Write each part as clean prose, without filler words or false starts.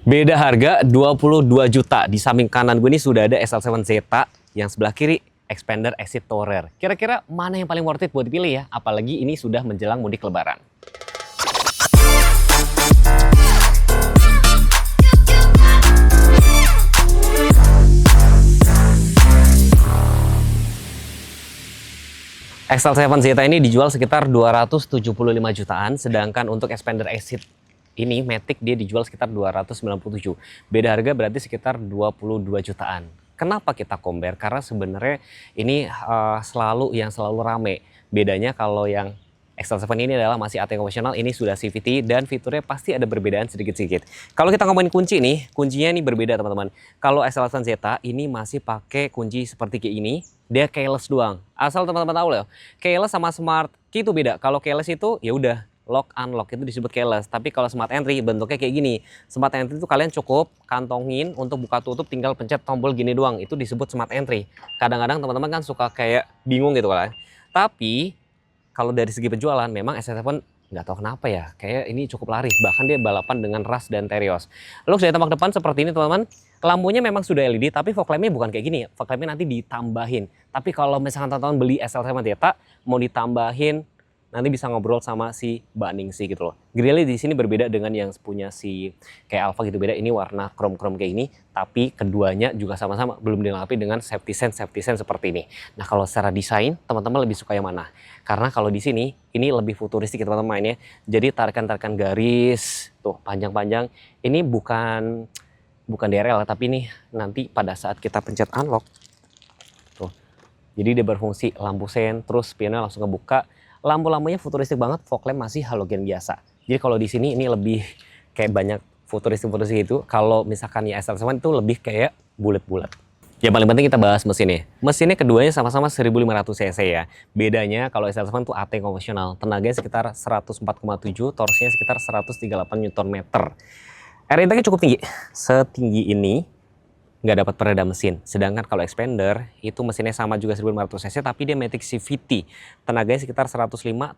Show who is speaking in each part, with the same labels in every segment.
Speaker 1: Beda harga 22 juta. Di samping kanan gue ini sudah ada SL7 Zeta, yang sebelah kiri Xpander Exit Tourer. Kira-kira mana yang paling worth it buat dipilih ya? Apalagi ini sudah menjelang mudik lebaran. XL7 Zeta ini dijual sekitar 275 jutaan, sedangkan untuk Xpander Exit ini Matic dia dijual sekitar 297. Beda harga berarti sekitar 22 jutaan. Kenapa kita compare? Karena sebenarnya ini selalu rame. Bedanya kalau yang XL7 ini adalah masih AT konvensional, ini sudah CVT dan fiturnya pasti ada perbedaan sedikit-sedikit. Kalau kita ngomongin kunci nih, kuncinya ini berbeda teman-teman. Kalau XL8 Zeta ini masih pakai kunci seperti kayak ini, dia keyless doang. Asal teman-teman tahu loh, keyless sama smart key itu beda. Kalau keyless itu ya udah lock unlock itu disebut keyless. Tapi kalau smart entry bentuknya kayak gini. Smart entry itu kalian cukup kantongin untuk buka tutup, tinggal pencet tombol gini doang. Itu disebut smart entry. Kadang-kadang teman-teman kan suka kayak bingung gitu kan. Tapi kalau dari segi penjualan memang XL7 nggak tahu kenapa ya, kayak ini cukup laris. Bahkan dia balapan dengan Rush dan Terios. Look dari tampak depan seperti ini teman-teman. Lampunya memang sudah LED, tapi fog lampnya bukan kayak gini. Fog lampnya nanti ditambahin. Tapi kalau misalkan teman-teman beli XL7 Zeta mau ditambahin, nanti bisa ngobrol sama si Mbak Ningsi gitu loh. Grillnya di sini berbeda dengan yang punya si kayak Alfa gitu, beda. Ini warna chrome kayak ini, tapi keduanya juga sama-sama belum dilengkapi dengan safety sense seperti ini. Nah, kalau secara desain teman-teman lebih suka yang mana? Karena kalau di sini ini lebih futuristik teman-teman mainnya. Jadi tarikan-tarikan garis tuh panjang-panjang. Ini bukan DRL tapi ini nanti pada saat kita pencet unlock tuh. Jadi dia berfungsi lampu sen, terus spionnya langsung kebuka. Lampu-lampunya futuristik banget, fog lamp masih halogen biasa. Jadi kalau di sini ini lebih kayak banyak futuristik itu. Kalau misalkan ya XL7 itu lebih kayak bulat-bulat. Yang paling penting kita bahas mesinnya. Mesinnya keduanya sama-sama 1500 cc ya. Bedanya kalau XL7 itu AT konvensional, tenaganya sekitar 104,7, torsinya sekitar 138 Nm. Air intake cukup tinggi. Setinggi ini nggak dapat peredam mesin. Sedangkan kalau Xpander itu mesinnya sama juga 1500 cc tapi dia Matic CVT. Tenaganya sekitar 105,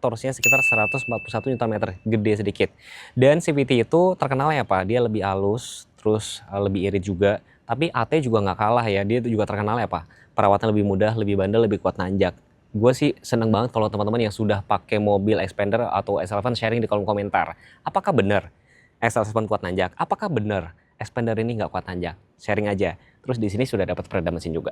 Speaker 1: torsinya sekitar 141 Nm, gede sedikit. Dan CVT itu terkenalnya apa? Dia lebih halus, terus lebih irit juga. Tapi AT juga nggak kalah ya, dia itu juga terkenalnya apa? Perawatan lebih mudah, lebih bandel, lebih kuat nanjak. Gue sih seneng banget kalau teman-teman yang sudah pakai mobil Xpander atau XL7 sharing di kolom komentar. Apakah benar XL7 kuat nanjak? Apakah benar Xpander ini nggak kuat nanjak? Sharing aja. Terus di sini sudah dapat peredam mesin juga.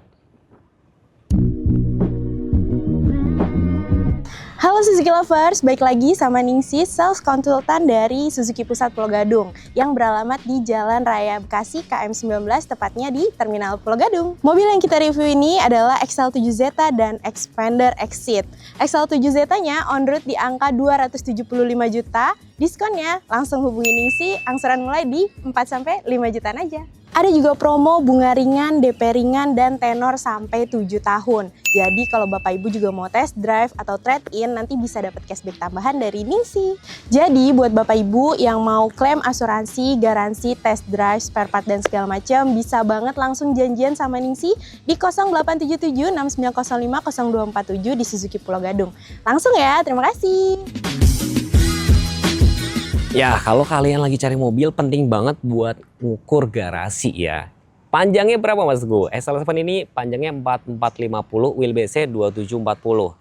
Speaker 2: Halo Suzuki Lovers, baik lagi sama Ningsi, sales konsultan dari Suzuki Pusat Pulau Gadung yang beralamat di Jalan Raya Bekasi KM19, tepatnya di Terminal Pulau Gadung. Mobil yang kita review ini adalah XL7 Zeta dan Xpander Exit. XL7 Zeta-nya on road di angka 275 juta, diskonnya langsung hubungi Ningsi, angsuran mulai di 4-5 jutaan aja. Ada juga promo bunga ringan, DP ringan, dan tenor sampai 7 tahun. Jadi kalau Bapak Ibu juga mau test drive atau trade-in, nanti bisa dapat cashback tambahan dari Ningsi. Jadi buat Bapak Ibu yang mau klaim asuransi, garansi, test drive, spare part, dan segala macam, bisa banget langsung janjian sama Ningsi di 0877 6905 0247 di Suzuki Pulau Gadung. Langsung ya, terima kasih.
Speaker 1: Ya, kalau kalian lagi cari mobil, penting banget buat ngukur garasi ya. Panjangnya berapa Mas Go? XL7 ini panjangnya 4450, wheelbase 2740.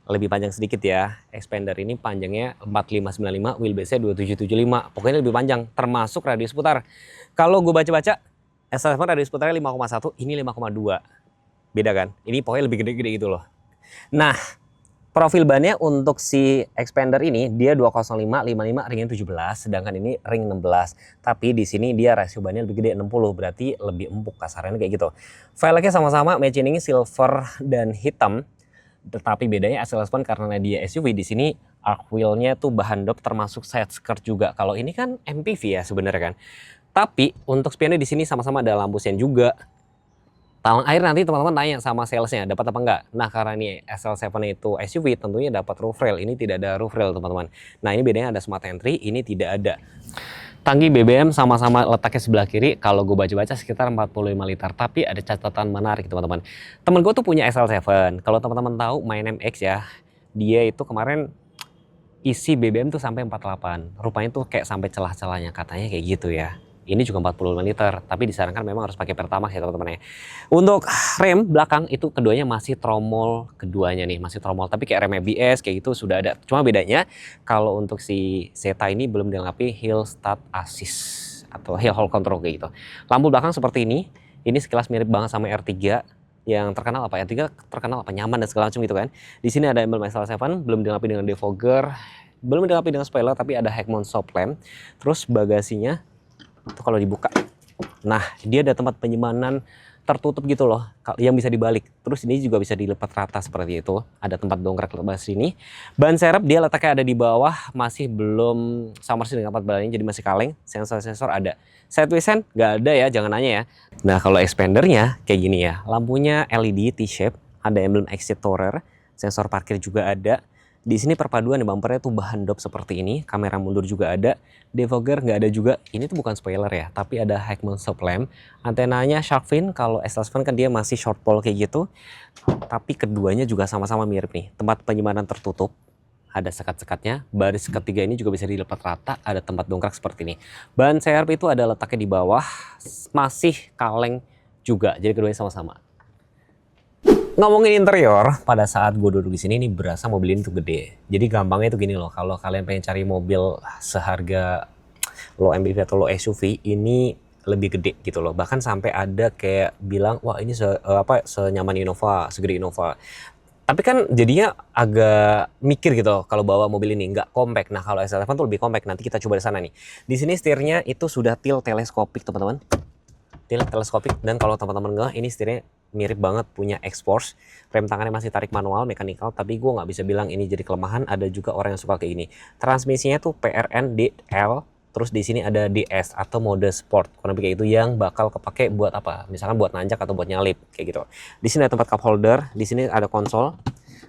Speaker 1: Lebih panjang sedikit ya. Xpander ini panjangnya 4595, wheelbase 2775. Pokoknya lebih panjang, termasuk radius putar. Kalau gue baca-baca, XL7 radius putarnya 5,1, ini 5,2. Beda kan? Ini pokoknya lebih gede-gede gitu loh. Nah, profil bannya untuk si Xpander ini dia 205 55 ringnya 17, sedangkan ini ring 16. Tapi di sini dia rasio bannya lebih gede 60, berarti lebih empuk kasarannya kayak gitu. Velgnya sama-sama matching silver dan hitam. Tetapi bedanya XL8 karena dia SUV di sini arc wheel-nya tuh bahan dop termasuk side skirt juga. Kalau ini kan MPV ya sebenarnya kan. Tapi untuk spionnya di sini sama-sama ada lampu sen juga. Talang air nanti teman-teman tanya sama salesnya dapat apa enggak. Nah karena ini XL7 itu SUV tentunya dapat roof rail. Ini tidak ada roof rail teman-teman. Nah ini bedanya ada smart entry, ini tidak ada. Tangki BBM sama-sama letaknya sebelah kiri. Kalau gue baca-baca sekitar 45 liter. Tapi ada catatan menarik teman-teman. Temen gue tuh punya XL7. Kalau teman-teman tahu My Name X ya. Dia itu kemarin isi BBM tuh sampai 48. Rupanya tuh kayak sampai celah-celahnya katanya kayak gitu ya. Ini juga 45 liter, tapi disarankan memang harus pakai Pertamax ya teman-teman ya. Untuk rem belakang itu keduanya masih tromol keduanya nih, masih tromol. Tapi kayak rem ABS kayak gitu sudah ada. Cuma bedanya kalau untuk si Zeta ini belum dilengkapi Hill Start Assist atau Hill Hold Control kayak gitu. Lampu belakang seperti ini sekilas mirip banget sama R3. Yang terkenal apa? R3 terkenal apa? Nyaman dan segala macam gitu kan. Di sini ada embel SL7, belum dilengkapi dengan defogger, belum dilengkapi dengan spoiler, tapi ada head mount stop lamp. Terus bagasinya itu kalau dibuka, nah dia ada tempat penyimpanan tertutup gitu loh, yang bisa dibalik. Terus ini juga bisa dilipat rata seperti itu. Ada tempat dongkrak lepas sini. Ban serep dia letaknya ada di bawah, masih belum sama sih dengan empat balanya, jadi masih kaleng. Sensor-sensor ada. Sideways hand nggak ada ya, jangan nanya ya. Nah kalau expandernya kayak gini ya, lampunya LED T-shape, ada emblem exit tourer, sensor parkir juga ada. Di sini perpaduan di bumpernya tuh bahan dop seperti ini, kamera mundur juga ada, defogger nggak ada juga. Ini tuh bukan spoiler ya, tapi ada head mount stop lamp. Antenanya shark fin, kalau SL7 kan dia masih short pole kayak gitu. Tapi keduanya juga sama-sama mirip nih. Tempat penyimpanan tertutup, ada sekat-sekatnya. Baris ketiga ini juga bisa dilipat rata, ada tempat dongkrak seperti ini. Ban serep itu ada letaknya di bawah, masih kaleng juga. Jadi keduanya sama-sama. Ngomongin interior, pada saat gue duduk di sini ini berasa mobil ini tuh gede. Jadi gampangnya itu gini loh, kalau kalian pengen cari mobil seharga low MPV atau low SUV ini lebih gede gitu loh. Bahkan sampai ada kayak bilang, wah ini senyaman Innova, segede Innova. Tapi kan jadinya agak mikir gitu kalau bawa mobil ini nggak compact. Nah kalau SL7 tuh lebih compact. Nanti kita coba di sana nih. Di sini setirnya itu sudah tilt teleskopik teman-teman. Tilt teleskopik, dan kalau teman-teman nggak, ini setirnya mirip banget punya X-Force. Rem tangannya masih tarik manual, mekanikal, tapi gue nggak bisa bilang ini jadi kelemahan. Ada juga orang yang suka kayak ini. Transmisinya tuh PRN DL, terus di sini ada DS atau mode sport. Kurang lebih kayak itu yang bakal kepake buat apa? Misalkan buat nanjak atau buat nyalip kayak gitu. Di sini ada tempat cup holder, di sini ada konsol.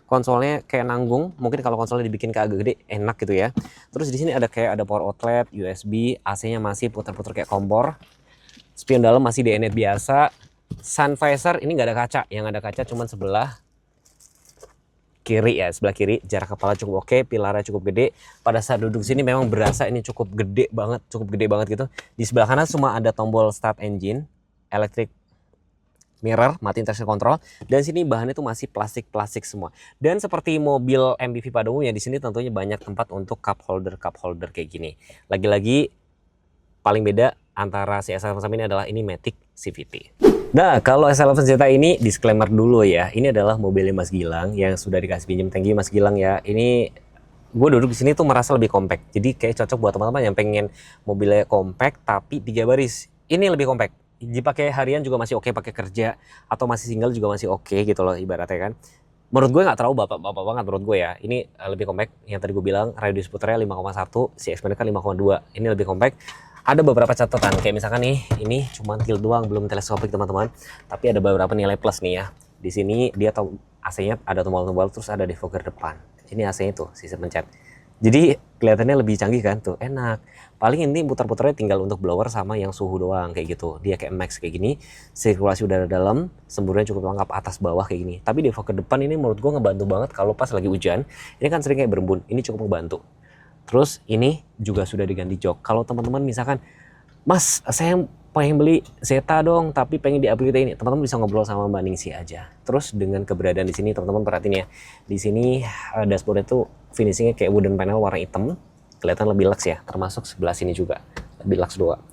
Speaker 1: Konsolnya kayak nanggung, mungkin kalau konsolnya dibikin kayak agak gede enak gitu ya. Terus di sini ada kayak ada power outlet, USB, AC-nya masih putar-putar kayak kompor. Spion dalam masih DNF biasa. Sun visor ini nggak ada kaca, yang ada kaca cuma sebelah kiri ya, sebelah kiri. Jarak kepala cukup oke, pilarnya cukup gede. Pada saat duduk sini memang berasa ini cukup gede banget gitu. Di sebelah kanan cuma ada tombol start engine, electric mirror, matiin traction control, dan sini bahannya itu masih plastik semua. Dan seperti mobil MPV pada umumnya, di sini tentunya banyak tempat untuk cup holder kayak gini. Lagi-lagi paling beda antara si SL7 ini adalah ini Matic CVT. Nah, kalau SL7 Zeta ini disclaimer dulu ya. Ini adalah mobilnya Mas Gilang yang sudah dikasih pinjam. Thank you Mas Gilang ya. Ini gue duduk di sini tuh merasa lebih compact. Jadi kayak cocok buat teman-teman yang pengen mobilnya compact tapi 3 baris. Ini lebih compact. Dipakai harian juga masih oke, pakai kerja atau masih single juga masih oke gitu loh ibaratnya kan. Menurut gue nggak terlalu bapak-bapak banget menurut gue ya. Ini lebih compact. Yang tadi gue bilang radius puternya 5,1, si Xpander kan 5,2. Ini lebih compact. Ada beberapa catatan, kayak misalkan nih, ini cuma tilt doang, belum teleskopik teman-teman. Tapi ada beberapa nilai plus nih ya. Di sini dia AC-nya ada tombol-tombol, terus ada defogger depan. Ini AC-nya tuh, sistem pencet. Jadi kelihatannya lebih canggih kan tuh, enak. Paling ini putar-putarnya tinggal untuk blower sama yang suhu doang kayak gitu. Dia kayak max kayak gini, sirkulasi udara dalam, semburannya cukup lengkap atas bawah kayak gini. Tapi defogger depan ini menurut gua ngebantu banget kalau pas lagi hujan. Ini kan sering kayak berembun, ini cukup ngebantu. Terus ini juga sudah diganti jok. Kalau teman-teman misalkan, Mas saya pengen beli Zeta dong tapi pengen di-upgrade ini, teman-teman bisa ngobrol sama Mbak Ningsi aja. Terus dengan keberadaan di sini teman-teman perhatiin ya, di sini dashboardnya tuh finishingnya kayak wooden panel warna hitam, kelihatan lebih luxe ya, termasuk sebelah sini juga lebih luxe doang.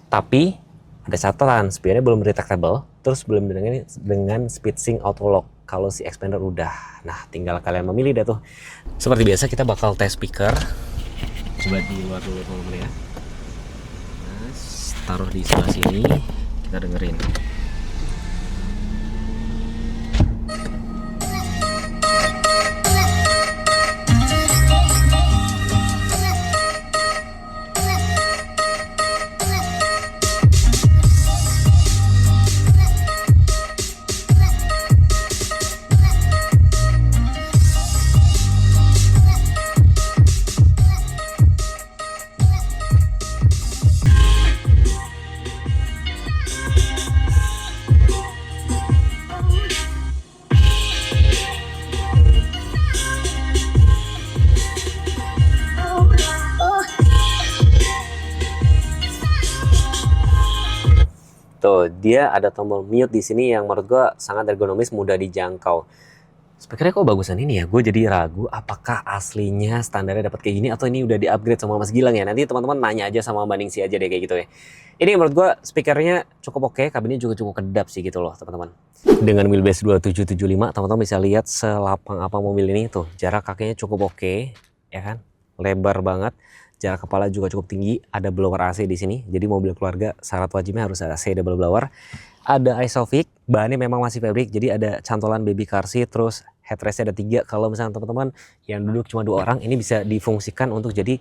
Speaker 1: Tapi ada catatan, spionnya belum retractable, terus belum dengan speed sync auto lock. Kalau si Xpander udah, nah tinggal kalian memilih dah tuh. Seperti biasa kita bakal tes speaker. Coba di luar dulu teman-teman ya. Nah, taruh di sebelah sini, kita dengerin. Tuh, dia ada tombol mute di sini yang menurut gua sangat ergonomis, mudah dijangkau. Speakernya kok bagusan ini ya? Gue jadi ragu apakah aslinya standarnya dapat kayak gini atau ini udah di-upgrade sama Mas Gilang ya. Nanti teman-teman nanya aja sama Mbak Ningsi aja deh kayak gitu ya. Ini menurut gue speakernya cukup oke, kabinnya juga cukup kedap sih gitu loh teman-teman. Dengan wheelbase 2775, teman-teman bisa lihat selapang apa mobil ini tuh. Jarak kakinya cukup oke, ya kan? Lebar banget. Jarak kepala juga cukup tinggi. Ada blower AC di sini. Jadi mobil keluarga syarat wajibnya harus ada AC double blower. Ada Isofix, bahannya memang masih fabric, jadi ada cantolan baby car seat, terus headrestnya ada 3. Kalau misalnya teman-teman yang duduk cuma 2 orang, ini bisa difungsikan untuk jadi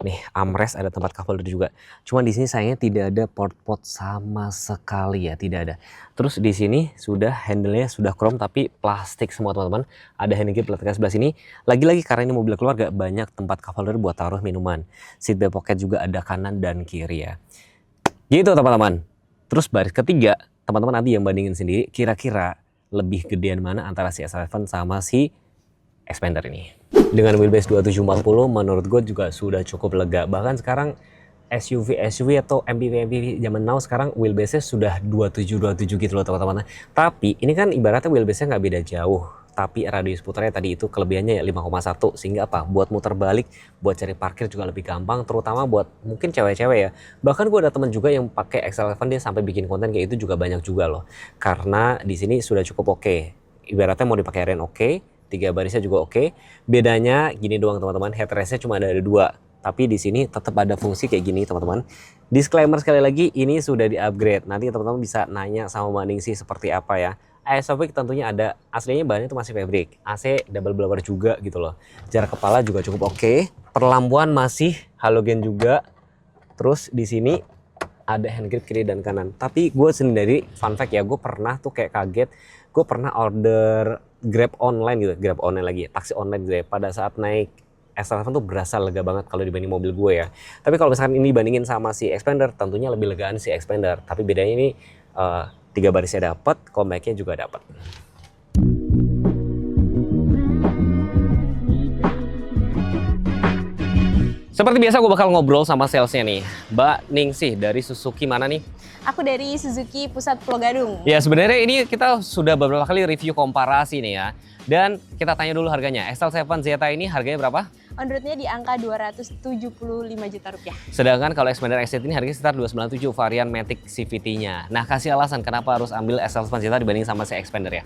Speaker 1: nih armrest, ada tempat cup holder juga. Cuma di sini sayangnya tidak ada port sama sekali ya, tidak ada. Terus di sini sudah handle-nya sudah chrome tapi plastik semua teman-teman. Ada handle plastik sebelah sini. Lagi-lagi karena ini mobil keluarga, banyak tempat cup holder buat taruh minuman. Seat belt pocket juga ada kanan dan kiri ya. Gitu teman-teman. Terus baris ketiga, teman-teman nanti yang bandingin sendiri, kira-kira lebih gedean mana antara si S11 sama si Xpander ini. Dengan wheelbase 2740 menurut gue juga sudah cukup lega. Bahkan sekarang SUV atau MPV zaman now sekarang wheelbase-nya sudah 2727 gitu loh teman-teman. Tapi ini kan ibaratnya wheelbase-nya nggak beda jauh. Tapi radius putarnya tadi itu kelebihannya ya 5,1 sehingga apa? Buat muter balik, buat cari parkir juga lebih gampang, terutama buat mungkin cewek-cewek ya. Bahkan gue ada teman juga yang pakai X11 dia sampai bikin konten kayak itu juga banyak juga loh. Karena di sini sudah cukup oke. Ibaratnya mau dipakai harian oke, 3 barisnya juga oke. Bedanya gini doang teman-teman, headrestnya cuma ada 2. Tapi di sini tetap ada fungsi kayak gini teman-teman. Disclaimer sekali lagi, ini sudah di-upgrade. Nanti teman-teman bisa nanya sama Mbak Ningsi seperti apa ya. Isofix tentunya ada, aslinya bahannya itu masih fabric. AC double blower juga gitu loh. Jarak kepala juga cukup oke. Perlampuan masih halogen juga. Terus di sini ada hand grip kiri dan kanan. Tapi gue sendiri, fun fact ya, gue pernah tuh kayak kaget. Gue pernah order Grab online gitu, Grab online lagi, taksi online gitu ya. Pada saat naik S11 tuh berasa lega banget kalau dibanding mobil gue ya. Tapi kalau misalkan ini bandingin sama si Xpander, tentunya lebih legaan si Xpander. Tapi bedanya ini 3 barisnya dapat, comeback-nya juga dapat. Seperti biasa gue bakal ngobrol sama salesnya nih. Mbak Ningsi dari Suzuki mana nih?
Speaker 2: Aku dari Suzuki Pusat Pulau Gadung.
Speaker 1: Ya sebenarnya ini kita sudah beberapa kali review komparasi nih ya. Dan kita tanya dulu harganya. XL7 Zeta ini harganya berapa?
Speaker 2: On road-nya di angka 275 juta rupiah.
Speaker 1: Sedangkan kalau Xpander X ini harganya sekitar 297 varian Matic CVT-nya. Nah kasih alasan kenapa harus ambil XL7 Zeta dibanding sama si Xpander ya?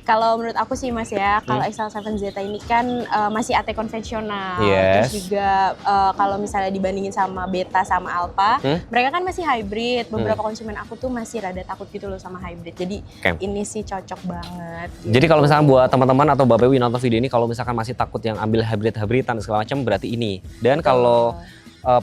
Speaker 2: Kalau menurut aku sih Mas ya, kalau XL7 Zeta ini kan masih AT konvensional.
Speaker 1: Yes.
Speaker 2: Terus juga kalau misalnya dibandingin sama Beta sama Alfa, mereka kan masih hybrid. Beberapa konsumen aku tuh masih rada takut gitu loh sama hybrid. Jadi ini sih cocok banget. Gitu.
Speaker 1: Jadi kalau misalnya buat teman-teman atau Bapak Ibu nonton video ini, kalau misalkan masih takut yang ambil hybrid-hybridan segala macam, berarti ini. Dan kalau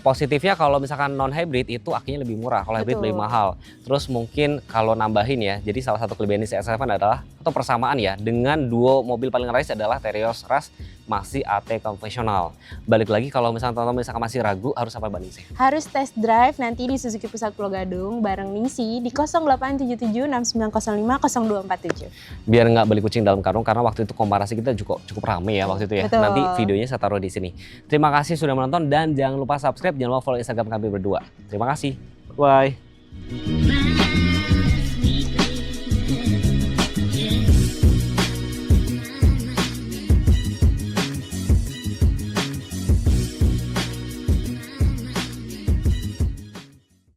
Speaker 1: positifnya kalau misalkan non hybrid itu akinya lebih murah, kalau hybrid lebih mahal. Terus mungkin kalau nambahin ya, jadi salah satu kelebihan di CX-7 adalah atau persamaan ya dengan duo mobil paling race adalah Terios Rush masih AT konvensional. Balik lagi kalau misalkan teman-teman misalkan masih ragu harus apa Mbak Ningsi?
Speaker 2: Harus test drive nanti di Suzuki Pusat Pulau Gadung bareng Ningsi di 087769050247.
Speaker 1: Biar nggak beli kucing dalam karung karena waktu itu komparasi kita cukup rame ya waktu itu ya.
Speaker 2: Betul.
Speaker 1: Nanti videonya saya taruh di sini. Terima kasih sudah menonton dan jangan lupa subscribe, jangan lupa follow Instagram kami berdua. Terima kasih. Bye.